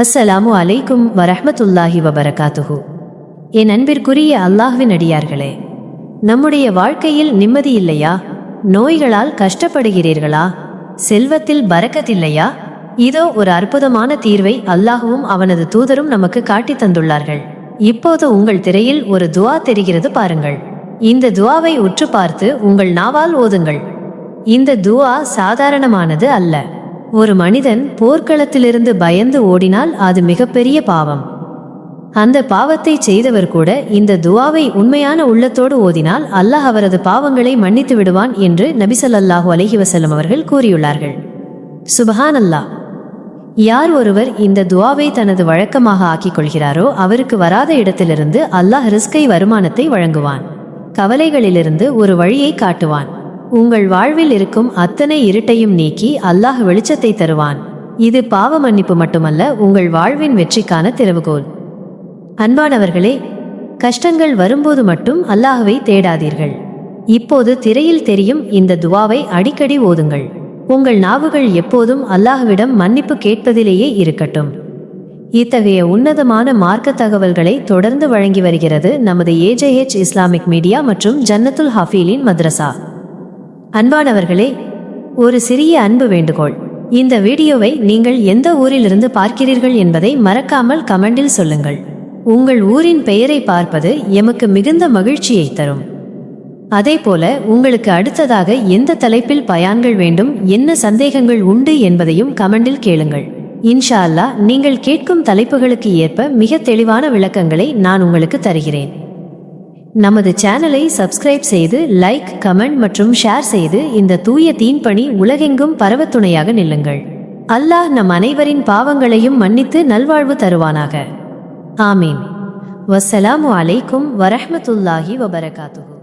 அஸ்ஸலாமு அலைக்கும் வரஹ்மத்துல்லாஹி வபரகாத்துஹு. என் அன்பிற்குரிய அல்லாஹ்வின் அடியார்களே, நம்முடைய வாழ்க்கையில் நிம்மதி இல்லையா? நோய்களால் கஷ்டப்படுகிறீர்களா? செல்வத்தில் பரக்கத்தில்லையா? இதோ ஒரு அற்புதமான தீர்வை அல்லாஹுவும் அவனது தூதரும் நமக்கு காட்டி தந்துள்ளார்கள். இப்போது உங்கள் திரையில் ஒரு துஆ தெரிகிறது, பாருங்கள். இந்த துஆவை உற்று பார்த்து உங்கள் நாவால் ஓதுங்கள். இந்த துஆ சாதாரணமானது அல்ல. ஒரு மனிதன் போர்க்களத்திலிருந்து பயந்து ஓடினால் அது மிகப்பெரிய பாவம். அந்த பாவத்தை செய்தவர் கூட இந்த துஆவை உண்மையான உள்ளத்தோடு ஓதினால் அல்லாஹ் அவரது பாவங்களை மன்னித்து விடுவான் என்று நபி ஸல்லல்லாஹு அலைஹி வஸல்லம் அவர்கள் கூறியுள்ளார்கள். சுபஹான் அல்லாஹ். யார் ஒருவர் இந்த துஆவை தனது வழக்கமாக ஆக்கிக் கொள்கிறாரோ அவருக்கு வராத இடத்திலிருந்து அல்லாஹ் ரிஸ்கை, வருமானத்தை வழங்குவான். கவலைகளிலிருந்து ஒரு வழியை காட்டுவான். உங்கள் வாழ்வில் இருக்கும் அத்தனை இருட்டையும் நீக்கி அல்லாஹ் வெளிச்சத்தை தருவான். இது பாவ மன்னிப்பு மட்டுமல்ல, உங்கள் வாழ்வின் வெற்றிக்கான திறவுகோல். அன்பானவர்களே, கஷ்டங்கள் வரும்போது மட்டும் அல்லாஹ்வை தேடாதீர்கள். இப்போது திரையில் தெரியும் இந்த துஆவை அடிக்கடி ஓதுங்கள். உங்கள் நாவுகள் எப்போதும் அல்லாஹ்விடம் மன்னிப்பு கேட்பதிலேயே இருக்கட்டும். இத்தகைய உன்னதமான மார்க்க தகவல்களை தொடர்ந்து வழங்கி வருகிறது நமது ஏஜேஎச் இஸ்லாமிக் மீடியா மற்றும் ஜன்னத்துல் ஹஃபீலின் மദ്രസா. அன்பானவர்களே, ஒரு சிறிய அன்பு வேண்டுகோள். இந்த வீடியோவை நீங்கள் எந்த ஊரிலிருந்து பார்க்கிறீர்கள் என்பதை மறக்காமல் கமெண்டில் சொல்லுங்கள். உங்கள் ஊரின் பெயரை பார்ப்பது எமக்கு மிகுந்த மகிழ்ச்சியை தரும். அதேபோல உங்களுக்கு அடுத்ததாக எந்த தலைப்பில் பயான்கள் வேண்டும், என்ன சந்தேகங்கள் உண்டு என்பதையும் கமெண்டில் கேளுங்கள். இன்ஷா அல்லாஹ் நீங்கள் கேட்கும் தலைப்புகளுக்கு ஏற்ப மிக தெளிவான விளக்கங்களை நான் உங்களுக்கு தருகிறேன். நமது சேனலை சப்ஸ்கிரைப் செய்து லைக், கமெண்ட் மற்றும் ஷேர் செய்து இந்த தூய தீன்பணி உலகெங்கும் பரவ துணையாக நில்லுங்கள். அல்லாஹ் நம் அனைவரின் பாவங்களையும் மன்னித்து நல்வாழ்வு தருவானாக. ஆமீன். வஸ்ஸலாமு அலைக்கும் வரஹ்மத்துல்லாஹி வபரகாத்துஹு.